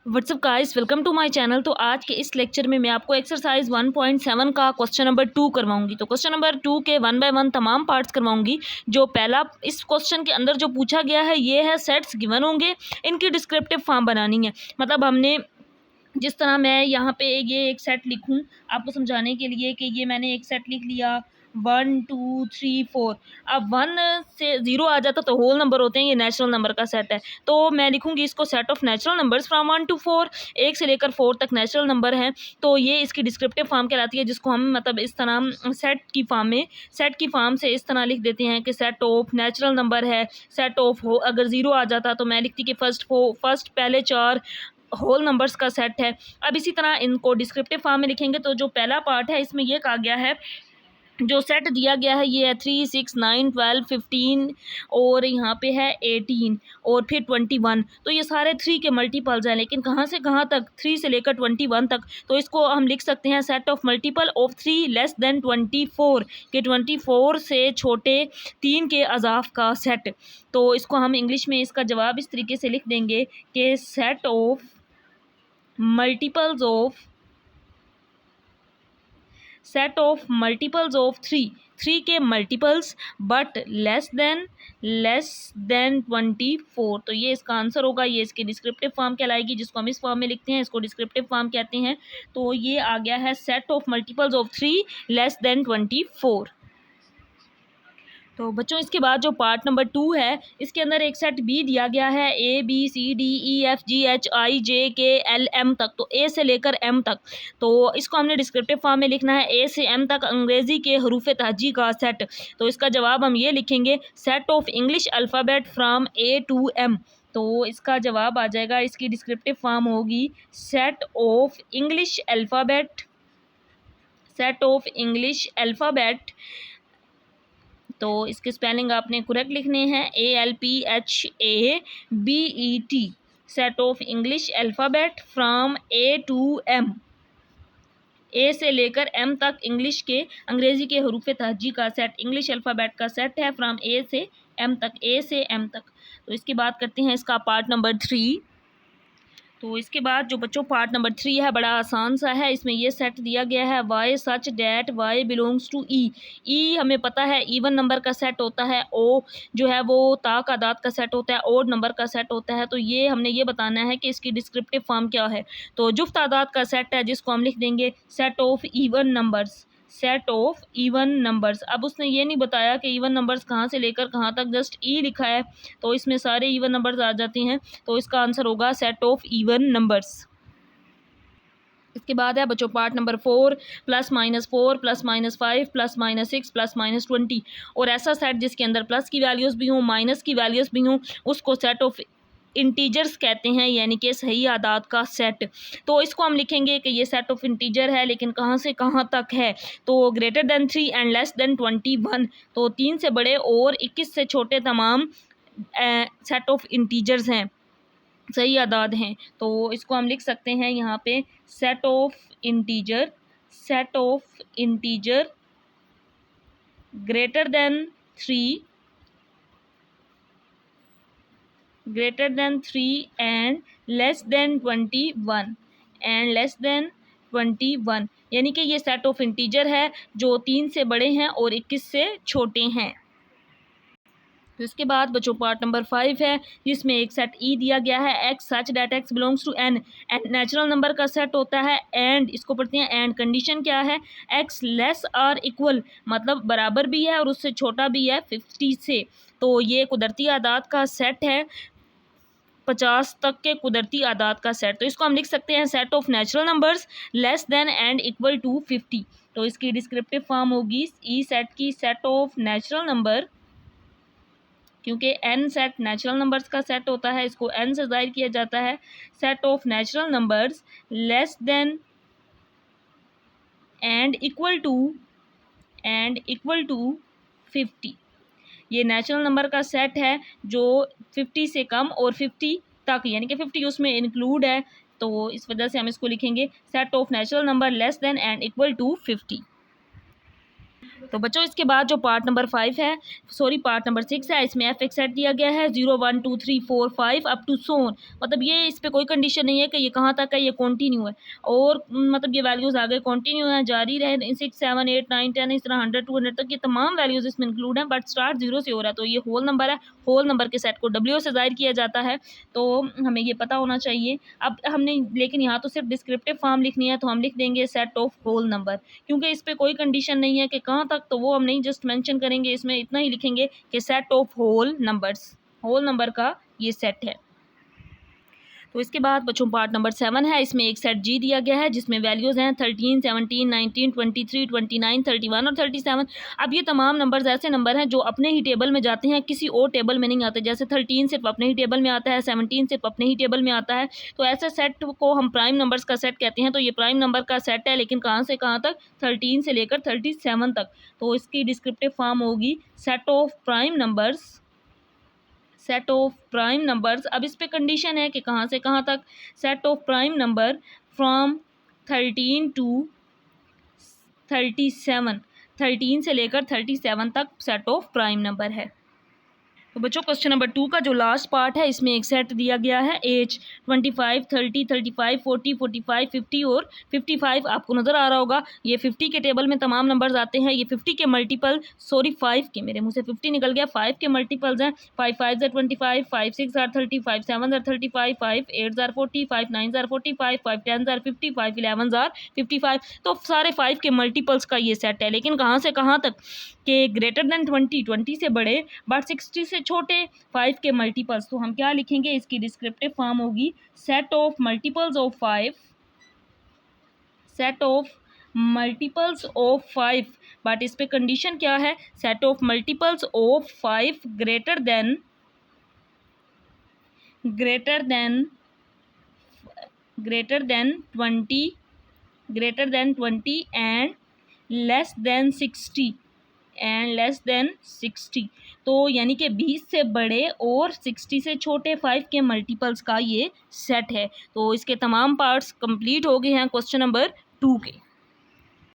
WhatsApp guys, welcome to my channel. तो आज के इस लेक्चर में मैं आपको एक्सरसाइज 1.7 का क्वेश्चन नंबर 2 करवाऊंगी। तो क्वेश्चन नंबर 2 के 1 बाय 1 तमाम पार्ट्स करवाऊंगी। जो पहला इस क्वेश्चन के अंदर जो पूछा गया है ये है सेट्स गिवन होंगे, इनकी डिस्क्रिप्टिव फॉर्म बनानी है। मतलब हमने जिस तरह मैं यहाँ पे ये एक सेट लिखूँ आपको समझाने के लिए कि ये मैंने एक सेट लिख लिया 1 2 3 4। अब 1 से 0 आ जाता तो होल नंबर होते हैं, ये नेचुरल नंबर का सेट है। तो मैं लिखूँगी इसको set of natural numbers from 1 to 4। 1 से लेकर 4 तक नेचुरल नंबर हैं, तो ये इसकी डिस्क्रिप्टिव फॉर्म कहलाती है, जिसको हम मतलब इस तरह सेट की फॉर्म से इस तरह लिख देते हैं कि सेट ऑफ नेचुरल नंबर है। सेट ऑफ हो अगर 0 आ जाता तो मैं लिखती कि फर्स्ट पहले 4 होल नंबर्स का सेट है। अब इसी तरह इनको डिस्क्रिप्टिव फॉर्म में लिखेंगे। तो जो पहला पार्ट है इसमें ये कहा गया है, जो सेट दिया गया है ये है 3 6 9 12 15 और यहाँ पे है 18 और फिर 21। तो ये सारे 3 के मल्टीपल्स हैं, लेकिन कहाँ से कहाँ तक, 3 से लेकर 21 तक। तो इसको हम लिख सकते हैं set of multiple of 3 less than 24 के 24 से छोटे 3 के अज़ाफ का सेट। तो इसको हम इंग्लिश में इसका जवाब इस तरीके से लिख देंगे कि सेट ऑफ multiples of 3 के मल्टीपल्स बट लेस देन 24। तो ये इसका आंसर होगा, ये इसकी डिस्क्रिप्टिव फॉर्म कहलाएगी, जिसको हम इस फॉर्म में लिखते हैं, इसको डिस्क्रिप्टिव फॉर्म कहते हैं। तो ये आ गया है set of multiples of 3 less than 24। तो बच्चों इसके बाद जो पार्ट नंबर 2 है इसके अंदर एक सेट बी दिया गया है ABCDEFGHIJKLM तक, तो ए से लेकर एम तक। तो इसको हमने डिस्क्रिप्टिव फॉर्म में लिखना है ए से एम तक अंग्रेज़ी के हरूफ तहजी का सेट। तो इसका जवाब हम ये लिखेंगे set of English alphabet from A to M. तो इसका जवाब आ जाएगा, इसकी डिस्क्रिप्टिव फॉर्म होगी सेट ऑफ इंग्लिश अल्फ़ाबेट। तो इसके स्पेलिंग आपने करेक्ट लिखने हैं, ALPHABET, set of English alphabet from A to M. A से लेकर एम तक इंग्लिश के अंग्रेज़ी के हरूफ तहजी का सेट, इंग्लिश अल्फ़ाबेट का सेट है फ्रॉम ए से एम तक। तो इसकी बात करते हैं इसका पार्ट नंबर 3। तो इसके बाद जो बच्चों पार्ट नंबर 3 है बड़ा आसान सा है। इसमें ये सेट दिया गया है Y such that Y belongs to E. E हमें पता है इवन नंबर का सेट होता है, ओ जो है वो तादाद का सेट होता है, ओड नंबर का सेट होता है। तो ये हमने ये बताना है कि इसकी डिस्क्रिप्टिव फॉर्म क्या है। तो जुफ्त तादाद का सेट है, जिसको हम लिख देंगे सेट ऑफ इवन नंबर्स। अब उसने ये नहीं बताया कि इवन नंबर्स कहाँ से लेकर कहाँ तक, जस्ट ई लिखा है, तो इसमें सारे इवन नंबर्स आ जाते हैं। तो इसका आंसर होगा सेट ऑफ इवन नंबर्स। इसके बाद है बच्चों पार्ट नंबर 4 +-4 +-5 +-6 +-20। और ऐसा सेट जिसके अंदर प्लस की वैल्यूज़ भी हों माइनस की वैल्यूज़ भी हों उसको सेट ऑफ इंटीजर्स कहते हैं, यानी कि सही आदाद का सेट। तो इसको हम लिखेंगे कि ये सेट ऑफ इंटीजर है, लेकिन कहाँ से कहाँ तक है। तो greater than 3 and less than 21। तो 3 से बड़े और 21 से छोटे तमाम सेट ऑफ इंटीजर्स हैं, सही आदाद हैं। तो इसको हम लिख सकते हैं यहाँ पे set of integer greater than 3 and less than 21 यानी कि ये सेट ऑफ इंटीजर है जो 3 से बड़े हैं और 21 से छोटे हैं। तो इसके बाद बच्चों पार्ट नंबर 5 है, जिसमें एक सेट ई दिया गया है x such that x belongs to N. And natural number का सेट होता है, एंड इसको पढ़ते हैं एंड कंडीशन क्या है, एक्स लेस और इक्वल मतलब बराबर भी है और उससे छोटा भी है 50 से। तो ये कुदरती आदाद का सेट है, 50 तक के कुदरती आदाद का सेट। तो इसको हम लिख सकते हैं set of natural numbers less than and equal to 50। तो इसकी डिस्क्रिप्टिव फॉर्म होगी ई सेट की सेट ऑफ नेचुरल नंबर, क्योंकि एन सेट नेचुरल नंबर्स का सेट होता है, इसको एन से ज़ाहिर किया जाता है। Set of natural numbers less than and equal to 50। ये नेचुरल नंबर का सेट है जो 50 से कम और 50 तक, यानी कि 50 उसमें इंक्लूड है। तो इस वजह से हम इसको लिखेंगे set of natural number less than and equal to 50। तो बच्चों इसके बाद जो पार्ट नंबर 5 है, सॉरी पार्ट नंबर 6 है, इसमें एफ एक्स सेट दिया गया है 0 1 2 3 4 5 अप टू सोन। मतलब ये इस पर कोई कंडीशन नहीं है कि ये कहाँ तक है, ये कॉन्टीन्यू है और मतलब ये वैल्यूज़ आगे कॉन्टीन्यू है, जारी रहे 6 7 8 9 10 इस तरह 100 200 तक ये तमाम वैल्यूज़ इसमें इंक्लूड हैं, बट स्टार्ट 0 से हो रहा है। तो ये होल नंबर है, होल नंबर के सेट को डब्ल्यू से ज़ाहिर किया जाता है, तो हमें ये पता होना चाहिए। अब हमने लेकिन यहाँ तो सिर्फ डिस्क्रिप्टिव फॉर्म लिखनी है, तो हम लिख देंगे सेट ऑफ होल नंबर, क्योंकि इस पर कोई कंडीशन नहीं है कि कहाँ तक, तो वो हम नहीं जस्ट मेंशन करेंगे, इसमें इतना ही लिखेंगे कि set of whole numbers, whole number का ये सेट है। तो इसके बाद बच्चों पार्ट नंबर 7 है, इसमें एक सेट जी दिया गया है जिसमें वैल्यूज़ हैं 13 17 19 23 29 31 और 37। अब ये तमाम नंबर्स ऐसे नंबर हैं जो अपने ही टेबल में जाते हैं, किसी और टेबल में नहीं आते। जैसे 13 सिर्फ अपने ही टेबल में आता है, 17 सिर्फ अपने ही टेबल में आता है। तो ऐसे सेट को हम प्राइम नंबर्स का सेट कहते हैं। तो ये प्राइम नंबर का सेट है, लेकिन कहाँ से कहाँ तक, 13 से लेकर 37 तक। तो इसकी डिस्क्रिप्टिव फॉर्म होगी set of prime numbers, set of prime numbers. अब इस पे कंडीशन है कि कहाँ से कहाँ तक, set of prime number from 13 to 37, 13 से लेकर 37 तक सेट ऑफ प्राइम नंबर है। तो बच्चों क्वेश्चन नंबर 2 का जो लास्ट पार्ट है, इसमें एक सेट दिया गया है एज 25 30 35 40 45 50 और 55। आपको नज़र आ रहा होगा ये 50 के टेबल में तमाम नंबर्स आते हैं। ये 50 के मल्टीपल, सॉरी 5 के, मेरे मुंह से 50 निकल गया, 5 के मल्टीपल्स हैं। 5 5 25, 5 6 30, 5 7 35, 5 8 40, 5 9 45, 5 10 50, 5 11 55। तो सारे 5 के मल्टीपल्स का ये सेट है, लेकिन कहाँ से कहाँ तक के ग्रेटर देन 20, 20 से बड़े बट 60 से छोटे, 5 के मल्टीपल्स। तो हम क्या लिखेंगे, इसकी डिस्क्रिप्टिव फॉर्म होगी set of multiples of 5, set of multiples of 5, but इस पे कंडीशन क्या है, set of multiples of 5 greater than 20 and less than 60 तो यानी कि 20 से बड़े और 60 से छोटे 5 के मल्टीपल्स का ये सेट है। तो इसके तमाम पार्ट्स कंप्लीट हो गए हैं क्वेश्चन नंबर 2 के।